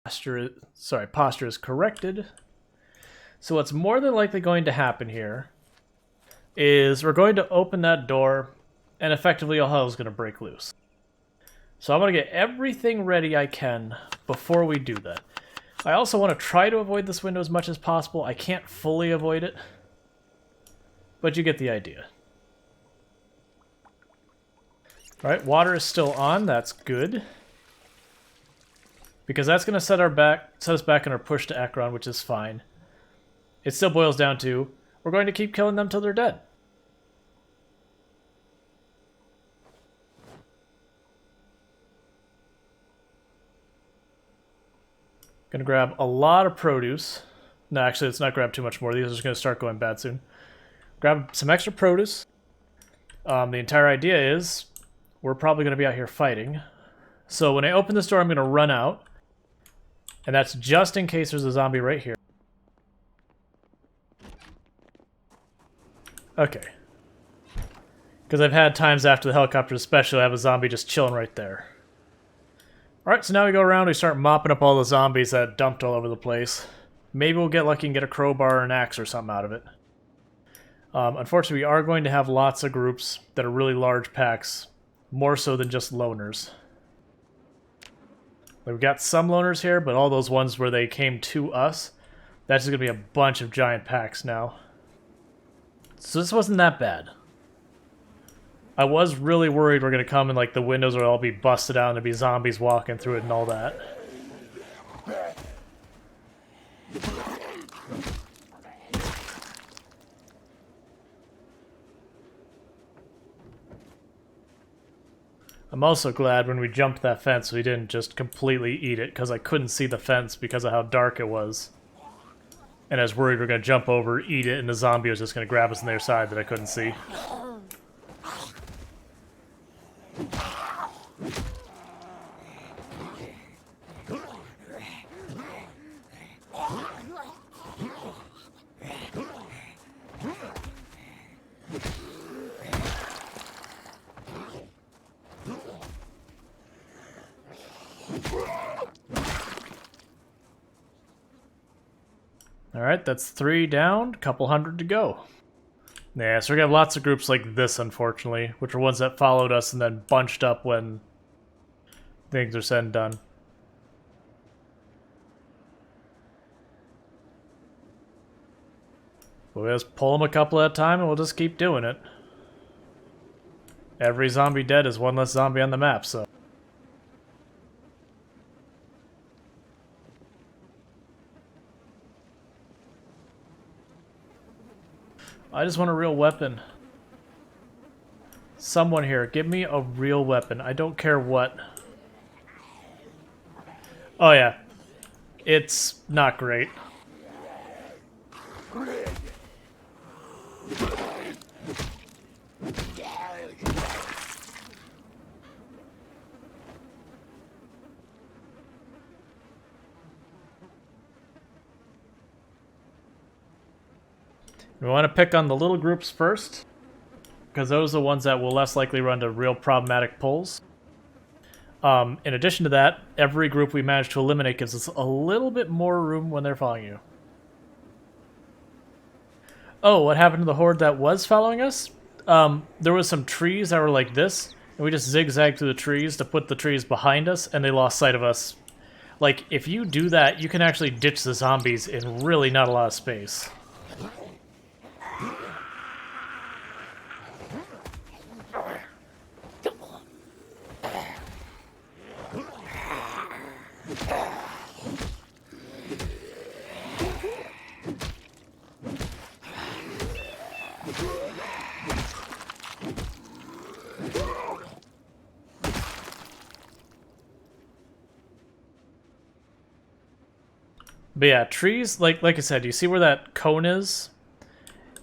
posture is corrected. So what's more than likely going to happen here is we're going to open that door, and effectively all hell is going to break loose. So I'm going to get everything ready I can before we do that. I also want to try to avoid this window as much as possible. I can't fully avoid it, but you get the idea. Alright, water is still on. That's good. Because that's going to set us back in our push to Ekron, which is fine. It still boils down to, we're going to keep killing them till they're dead. Gonna grab a lot of produce. No, actually, let's not grab too much more. These are just gonna start going bad soon. Grab some extra produce. The entire idea is, we're probably gonna be out here fighting. So when I open this door, I'm gonna run out. And that's just in case there's a zombie right here. Okay. Because I've had times after the helicopter especially, I have a zombie just chilling right there. Alright, so now we go around, we start mopping up all the zombies that dumped all over the place. Maybe we'll get lucky and get a crowbar or an axe or something out of it. Unfortunately, we are going to have lots of groups that are really large packs. More so than just loners. We've got some loners here, but all those ones where they came to us, that's just going to be a bunch of giant packs now. So this wasn't that bad. I was really worried we're going to come and like the windows would all be busted out and there'd be zombies walking through it and all that. I'm also glad when we jumped that fence we didn't just completely eat it, because I couldn't see the fence because of how dark it was. And I was worried we were going to jump over, eat it, and the zombie was just going to grab us on their side that I couldn't see. Alright, that's 3 down, couple hundred to go. Yeah, so we're gonna have lots of groups like this, unfortunately, which are ones that followed us and then bunched up when things are said and done. We'll just pull them a couple at a time and we'll just keep doing it. Every zombie dead is one less zombie on the map, so... I just want a real weapon. Someone here, give me a real weapon. I don't care what. Oh yeah. It's not great. We want to pick on the little groups first, because those are the ones that will less likely run to real problematic pulls. In addition to that, every group we manage to eliminate gives us a little bit more room when they're following you. Oh, what happened to the horde that was following us? There was some trees that were like this, and we just zigzagged through the trees to put the trees behind us, and they lost sight of us. Like, if you do that, you can actually ditch the zombies in really not a lot of space. But yeah, trees, like I said, you see where that cone is?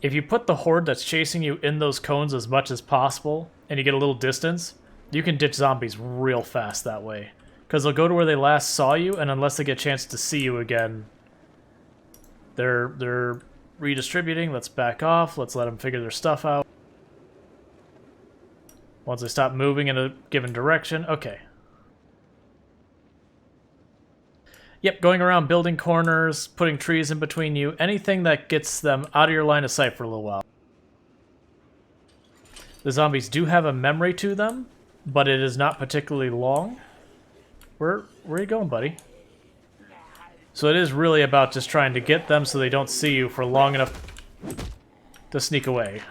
If you put the horde that's chasing you in those cones as much as possible, and you get a little distance, you can ditch zombies real fast that way. Because they'll go to where they last saw you, and unless they get a chance to see you again, they're redistributing. Let's back off. Let's let them figure their stuff out. Once they stop moving in a given direction, okay. Yep, going around building corners, putting trees in between you, anything that gets them out of your line of sight for a little while. The zombies do have a memory to them, but it is not particularly long. Where are you going, buddy? So it is really about just trying to get them so they don't see you for long enough to sneak away.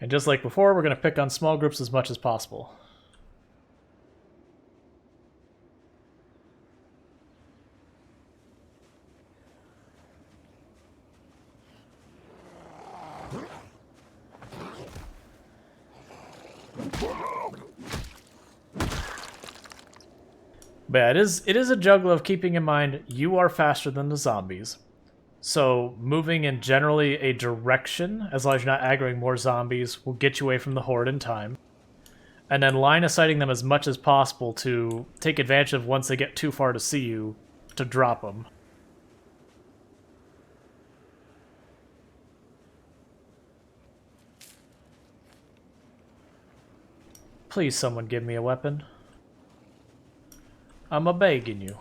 And just like before, we're going to pick on small groups as much as possible. But yeah, it is a juggle of keeping in mind you are faster than the zombies. So moving in generally a direction, as long as you're not aggroing more zombies, will get you away from the horde in time. And then line of sighting them as much as possible to take advantage of once they get too far to see you, to drop them. Please someone give me a weapon. I'm a-begging you.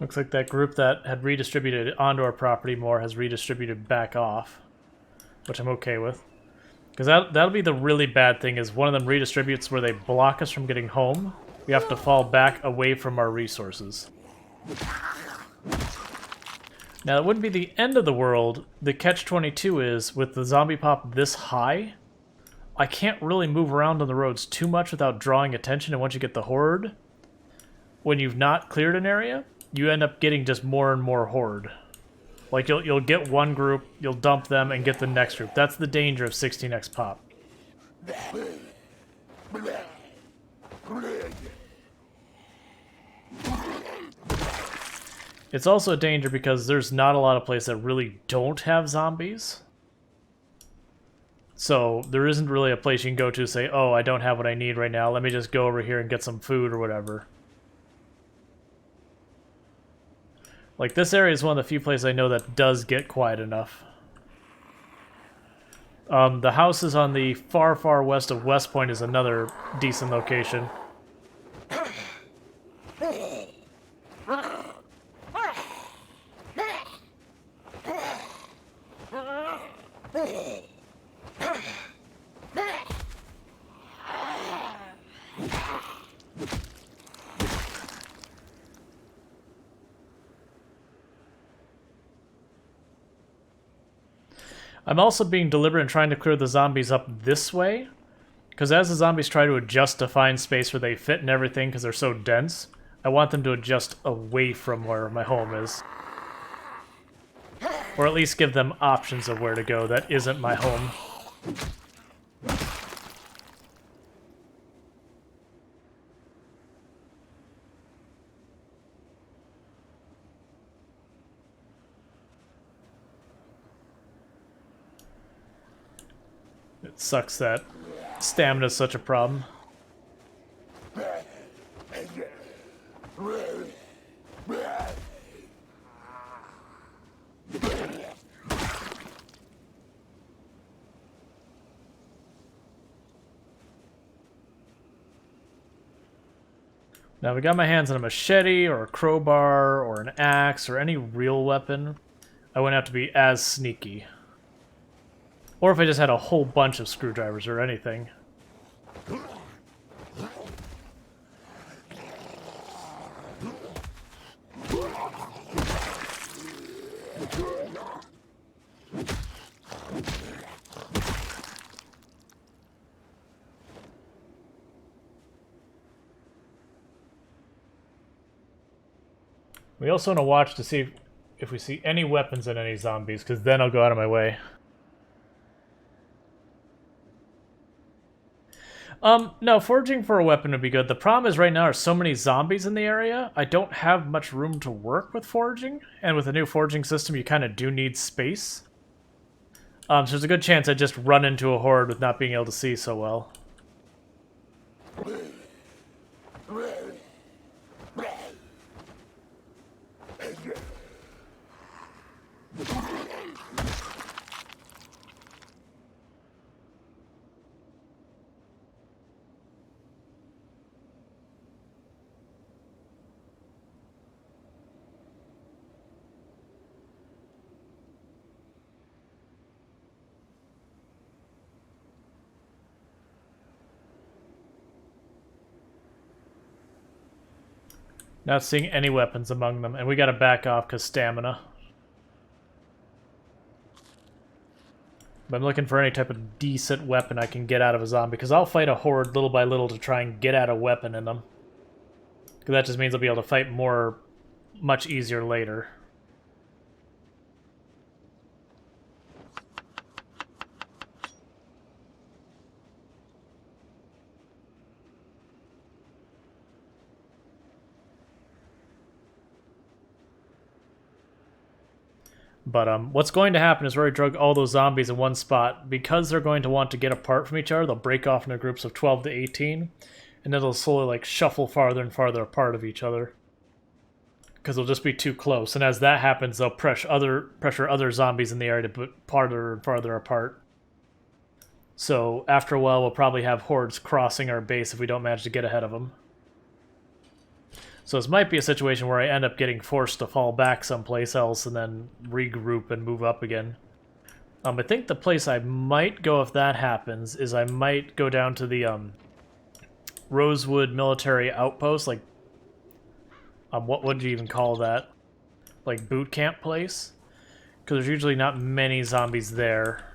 Looks like that group that had redistributed onto our property more has redistributed back off, which I'm okay with. Because that'll be the really bad thing, is one of them redistributes where they block us from getting home. We have to fall back away from our resources. Now, it wouldn't be the end of the world. The catch-22 is, with the zombie pop this high, I can't really move around on the roads too much without drawing attention, and once you get the horde, when you've not cleared an area, you end up getting just more and more horde. Like, you'll get one group, you'll dump them, and get the next group. That's the danger of 16x pop. It's also a danger because there's not a lot of places that really don't have zombies. So there isn't really a place you can go to say, oh, I don't have what I need right now, let me just go over here and get some food or whatever. Like, this area is one of the few places I know that does get quiet enough. The house is on the far, far west of West Point is another decent location. I'm also being deliberate in trying to clear the zombies up this way, because as the zombies try to adjust to find space where they fit and everything because they're so dense, I want them to adjust away from where my home is. Or at least give them options of where to go that isn't my home. It sucks that stamina is such a problem. Now, we got my hands on a machete, or a crowbar, or an axe, or any real weapon, I wouldn't have to be as sneaky. Or if I just had a whole bunch of screwdrivers or anything. We also want to watch to see if we see any weapons in any zombies, because then I'll go out of my way. No, foraging for a weapon would be good. The problem is right now there's so many zombies in the area, I don't have much room to work with foraging, and with a new foraging system you kind of do need space. So there's a good chance I just run into a horde with not being able to see so well. Not seeing any weapons among them, and we gotta back off because stamina. But I'm looking for any type of decent weapon I can get out of a zombie, because I'll fight a horde little by little to try and get out a weapon in them. Because that just means I'll be able to fight more, much easier later. But what's going to happen is where I drug all those zombies in one spot, because they're going to want to get apart from each other, they'll break off into groups of 12 to 18, and then they'll slowly like shuffle farther and farther apart of each other. Because they'll just be too close, and as that happens, they'll pressure other zombies in the area to put farther and farther apart. So after a while, we'll probably have hordes crossing our base if we don't manage to get ahead of them. So this might be a situation where I end up getting forced to fall back someplace else and then regroup and move up again. I think the place I might go if that happens is I might go down to the Rosewood military outpost, like what would you even call that? Like boot camp place? Because there's usually not many zombies there.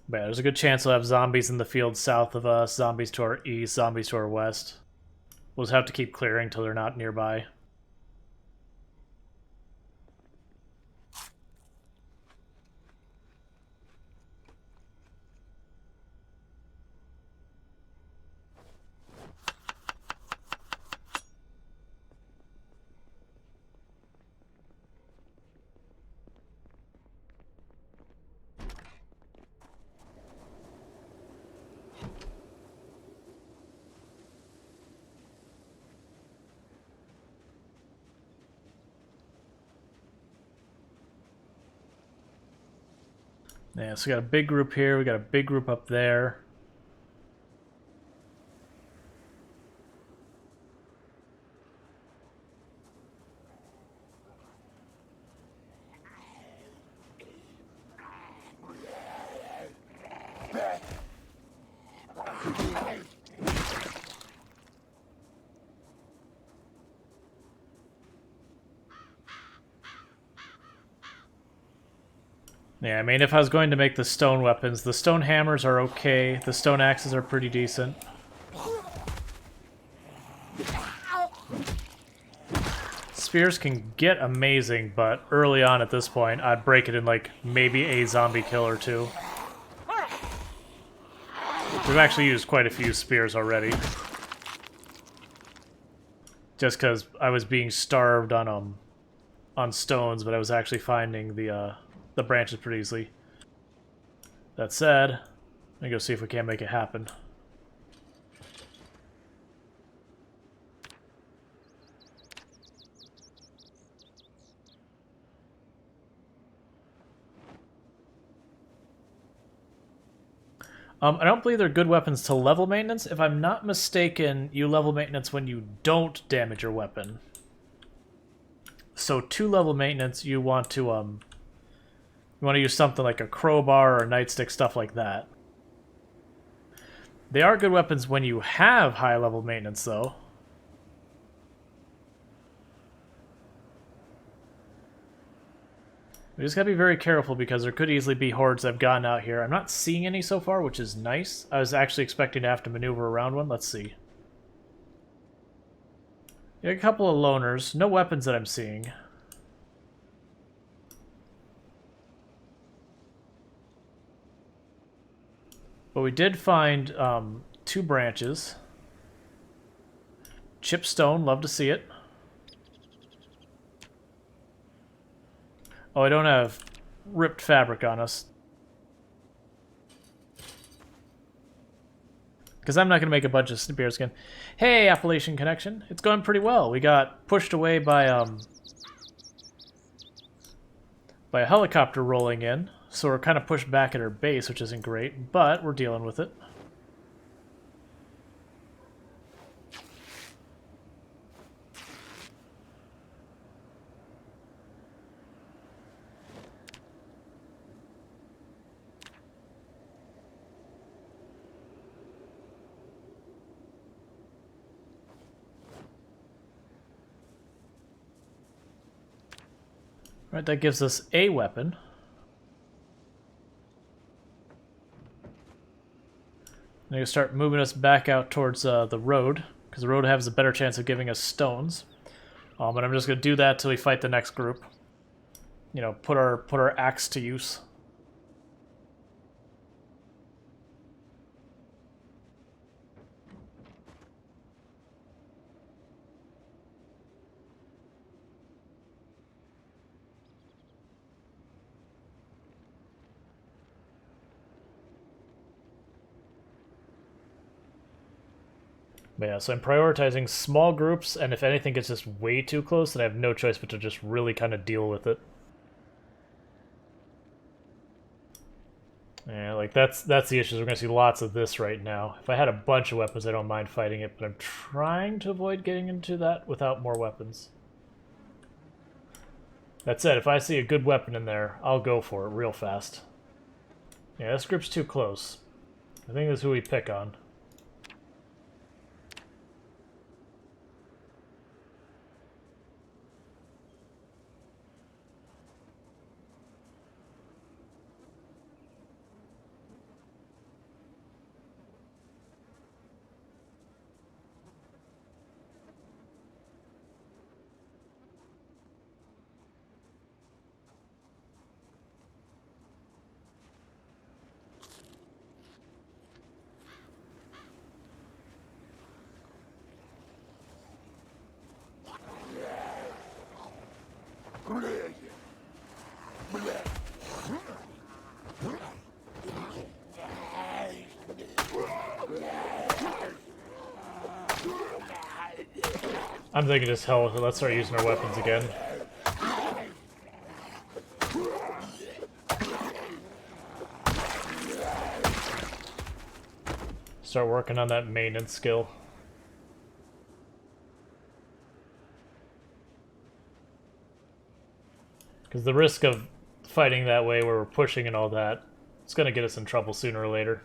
But yeah, there's a good chance we'll have zombies in the field south of us, zombies to our east, zombies to our west. We'll just have to keep clearing till they're not nearby. Yeah, so we got a big group here, we got a big group up there. Yeah, I mean, if I was going to make the stone weapons, the stone hammers are okay, the stone axes are pretty decent. Spears can get amazing, but early on at this point, I'd break it in, like, maybe a zombie kill or two. We've actually used quite a few spears already. Just because I was being starved on stones, but I was actually finding the branches pretty easily. That said, let me go see if we can't make it happen. I don't believe they're good weapons to level maintenance. If I'm not mistaken, you level maintenance when you don't damage your weapon. So to level maintenance, you want to use something like a crowbar or a nightstick, stuff like that. They are good weapons when you have high level maintenance, though. We just gotta be very careful because there could easily be hordes that have gotten out here. I'm not seeing any so far, which is nice. I was actually expecting to have to maneuver around one. Let's see. Yeah, a couple of loners. No weapons that I'm seeing. But we did find 2 branches. Chip stone, love to see it. Oh, I don't have ripped fabric on us. Because I'm not going to make a bunch of bear skin. Hey, Appalachian Connection. It's going pretty well. We got pushed away by a helicopter rolling in. So we're kind of pushed back at our base, which isn't great. But we're dealing with it. Right, that gives us a weapon. They're going to start moving us back out towards the road, because the road has a better chance of giving us stones. And I'm just going to do that till we fight the next group. You know, put our axe to use. But yeah, so I'm prioritizing small groups, and if anything gets just way too close, then I have no choice but to just really kind of deal with it. Yeah, like that's the issue. We're going to see lots of this right now. If I had a bunch of weapons, I don't mind fighting it, but I'm trying to avoid getting into that without more weapons. That said, if I see a good weapon in there, I'll go for it real fast. Yeah, this group's too close. I think that's who we pick on. I'm thinking just hell with it. Let's start using our weapons again. Start working on that maintenance skill. Because the risk of fighting that way where we're pushing and all that, it's going to get us in trouble sooner or later.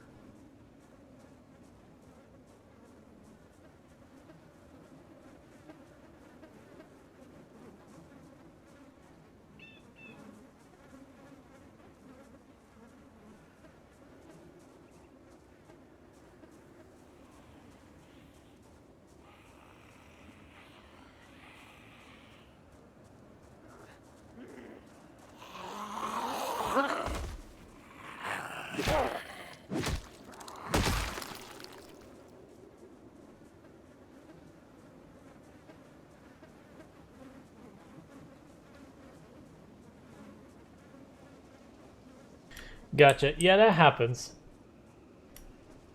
Gotcha. Yeah, that happens.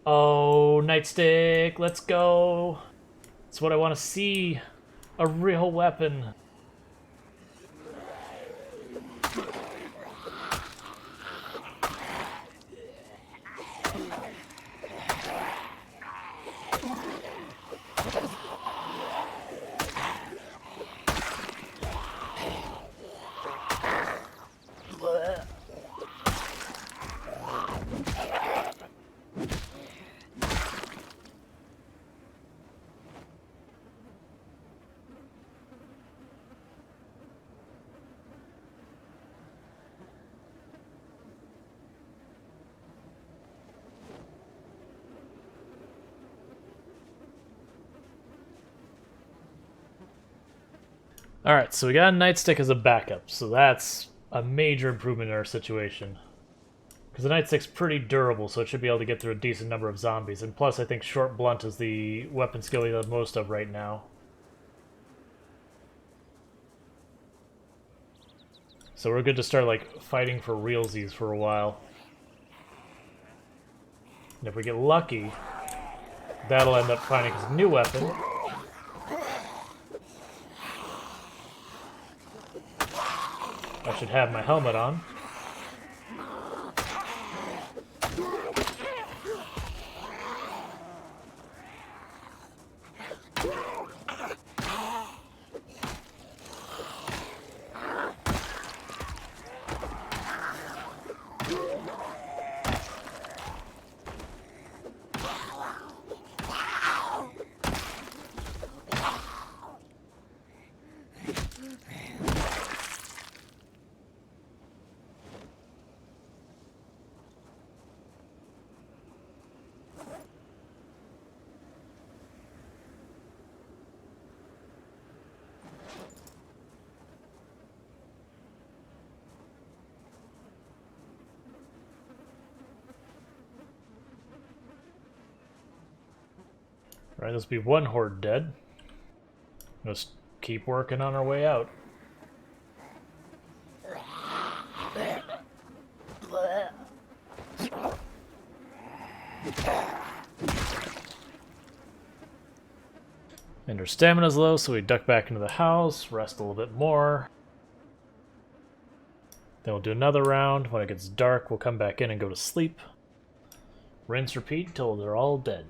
Oh, Nightstick, let's go. That's what I want to see. A real weapon. Alright, so we got a Nightstick as a backup, so that's a major improvement in our situation. Because the nightstick's pretty durable, so it should be able to get through a decent number of zombies. And plus, I think short blunt is the weapon skill we have most of right now. So we're good to start, like, fighting for realsies for a while. And if we get lucky, that'll end up finding us a new weapon. I should have my helmet on. Alright, this will be one horde dead. Let's keep working on our way out. And our stamina's low, so we duck back into the house, rest a little bit more. Then we'll do another round. When it gets dark, we'll come back in and go to sleep. Rinse, repeat till they're all dead.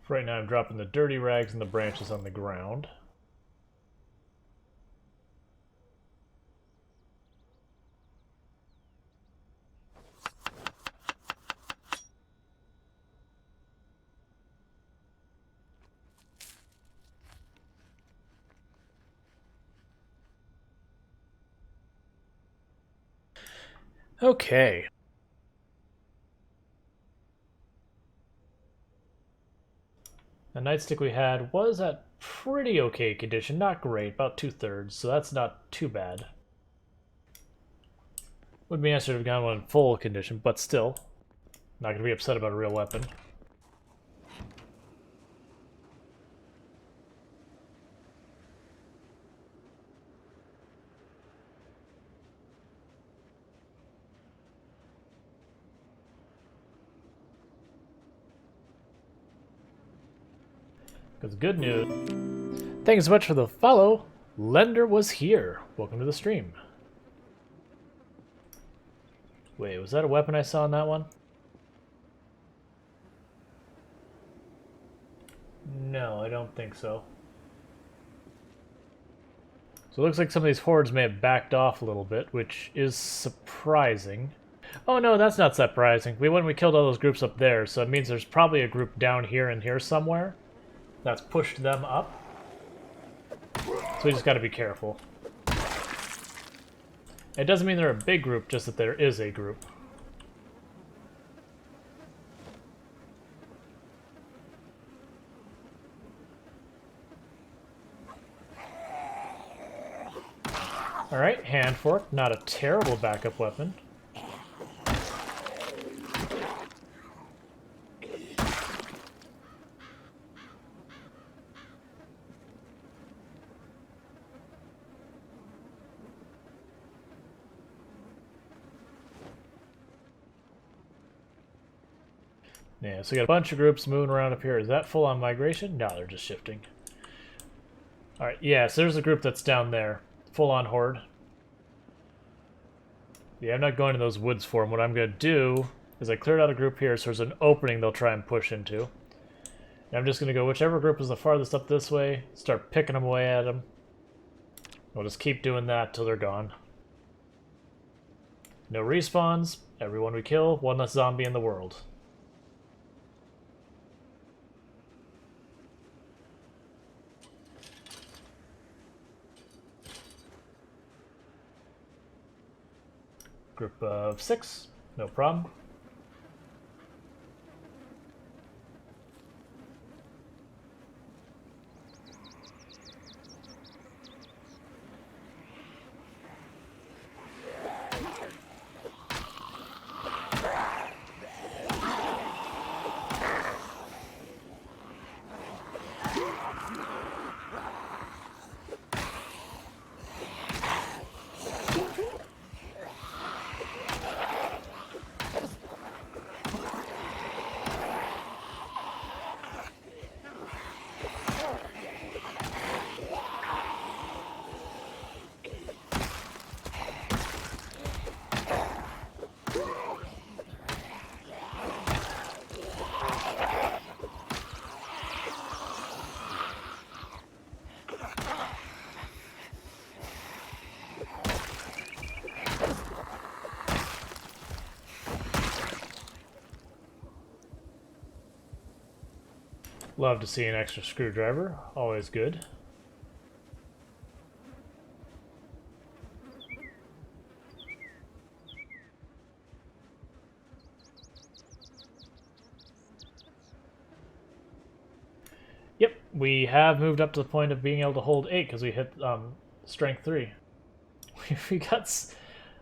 Right now I'm dropping the dirty rags and the branches on the ground. Okay. The nightstick we had was at pretty okay condition. Not great, about 2/3, so that's not too bad. Would be nicer to have gotten one in full condition, but still. Not gonna be upset about a real weapon. Because good news. Thank you so much for the follow. Lender was here. Welcome to the stream. Wait, was that a weapon I saw in that one? No, I don't think so. So it looks like some of these hordes may have backed off a little bit, which is surprising. Oh no, that's not surprising. When we killed all those groups up there, so it means there's probably a group down here and here somewhere that's pushed them up. So we just gotta be careful. It doesn't mean they're a big group, just that there is a group. Alright, hand fork, not a terrible backup weapon. Yeah, so we got a bunch of groups moving around up here. Is that full-on migration? No, they're just shifting. Alright, yeah, so there's a group that's down there. Full-on horde. Yeah, I'm not going to those woods for them. What I'm going to do is I cleared out a group here, so there's an opening they'll try and push into. And I'm just going to go whichever group is the farthest up this way, start picking them away at them. We'll just keep doing that till they're gone. No respawns. Everyone we kill, one less zombie in the world. Group of 6, no problem. Love to see an extra screwdriver, always good. Yep, we have moved up to the point of being able to hold 8 because we hit strength 3. We got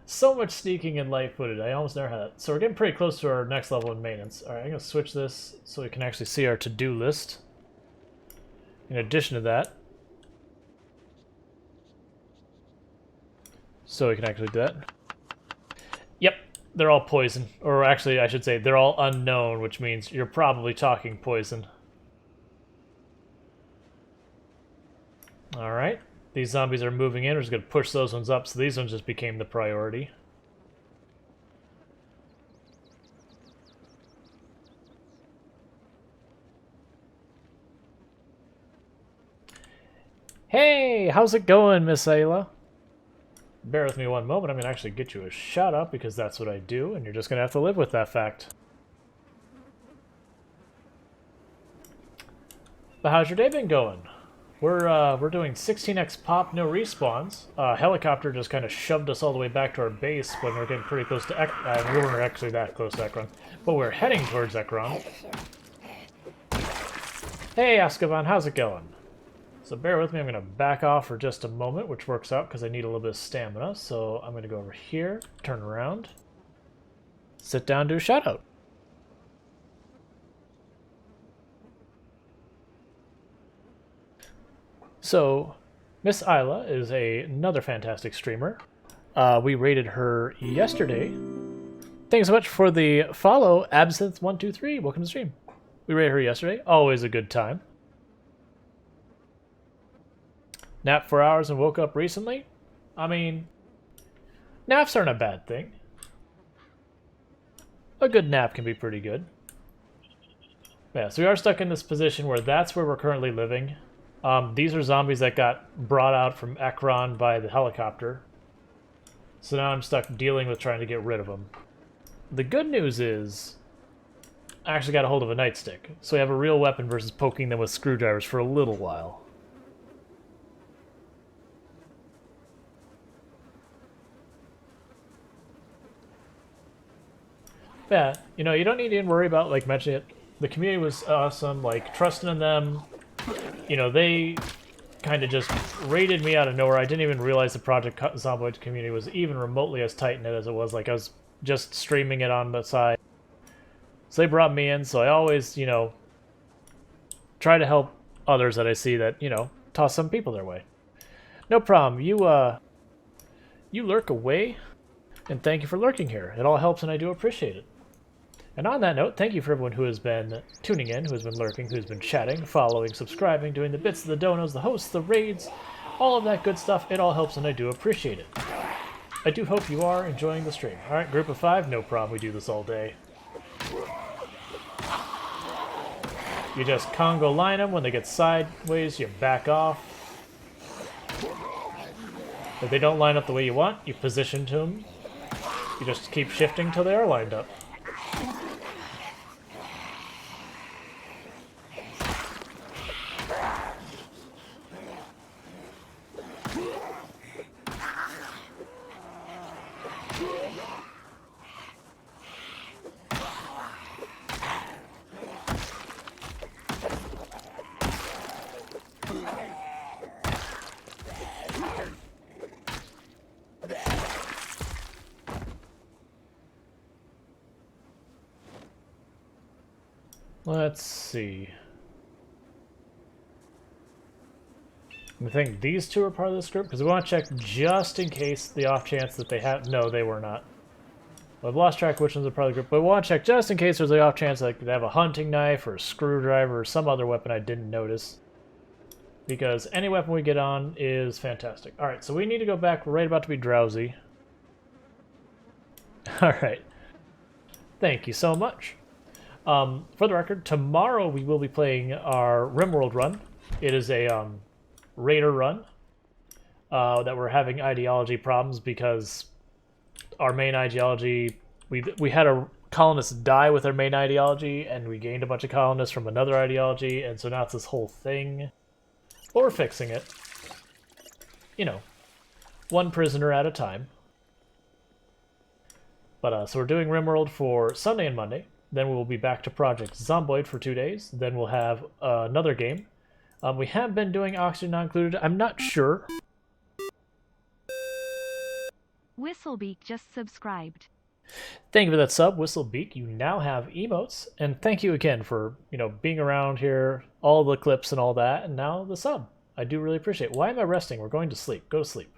so much sneaking and light-footed. I almost never had that. So we're getting pretty close to our next level in maintenance. Alright, I'm going to switch this so we can actually see our to-do list. In addition to that, so we can actually do that. Yep, they're all poison. Or actually, I should say, they're all unknown, which means you're probably talking poison. Alright, these zombies are moving in. We're just going to push those ones up, so these ones just became the priority. Hey, how's it going, Miss Ayla? Bear with me one moment. I'm going to actually get you a shout out because that's what I do, and you're just going to have to live with that fact. But how's your day been going? We're doing 16x pop, no respawns. Helicopter just kind of shoved us all the way back to our base when we were getting pretty close to we weren't actually that close to Ekron, but we're heading towards Ekron. Hey, Azkaban, how's it going? So bear with me, I'm going to back off for just a moment, which works out because I need a little bit of stamina. So I'm going to go over here, turn around, sit down, do a shout out. So Miss Isla is another fantastic streamer. We rated her yesterday. Thanks so much for the follow, Absinthe123. Welcome to the stream. We rated her yesterday. Always a good time. Napped 4 hours and woke up recently? I mean, naps aren't a bad thing. A good nap can be pretty good. Yeah, so we are stuck in this position where that's where we're currently living. These are zombies that got brought out from Ekron by the helicopter. So now I'm stuck dealing with trying to get rid of them. The good news is, I actually got a hold of a nightstick. So we have a real weapon versus poking them with screwdrivers for a little while. Yeah, you know, you don't need to even worry about, like, mentioning it. The community was awesome, like, trusting in them. You know, they kind of just raided me out of nowhere. I didn't even realize the Project Zomboid community was even remotely as tight-knit as it was. Like, I was just streaming it on the side. So they brought me in, so I always, you know, try to help others that I see that, you know, toss some people their way. No problem. You lurk away, and thank you for lurking here. It all helps, and I do appreciate it. And on that note, thank you for everyone who has been tuning in, who has been lurking, who's been chatting, following, subscribing, doing the bits, the donos, the hosts, the raids, all of that good stuff. It all helps, and I do appreciate it. I do hope you are enjoying the stream. Alright, group of 5, no problem. We do this all day. You just Congo line them. When they get sideways, you back off. If they don't line up the way you want, you position to them. You just keep shifting till they are lined up. Let's see. I think these two are part of this group, because we want to check just in case, the off chance that they have... No, they were not. I've lost track of which ones are part of the group, but we want to check just in case there's the off chance that they have a hunting knife or a screwdriver or some other weapon I didn't notice. Because any weapon we get on is fantastic. Alright, so we need to go back. We're right about to be drowsy. Alright. Thank you so much. For the record, tomorrow we will be playing our RimWorld run. It is a Raider run that we're having ideology problems because our main ideology, we had a colonist die with our main ideology, and we gained a bunch of colonists from another ideology, and so now it's this whole thing. But we're fixing it. You know, one prisoner at a time. But so we're doing RimWorld for Sunday and Monday. Then we will be back to Project Zomboid for 2 days. Then we'll have another game. We have been doing Oxygen Not Included. I'm not sure. Whistlebeak just subscribed. Thank you for that sub, Whistlebeak. You now have emotes. And thank you again for, being around here, all the clips and all that, and now the sub. I do really appreciate it. Why am I resting? We're going to sleep. Go to sleep.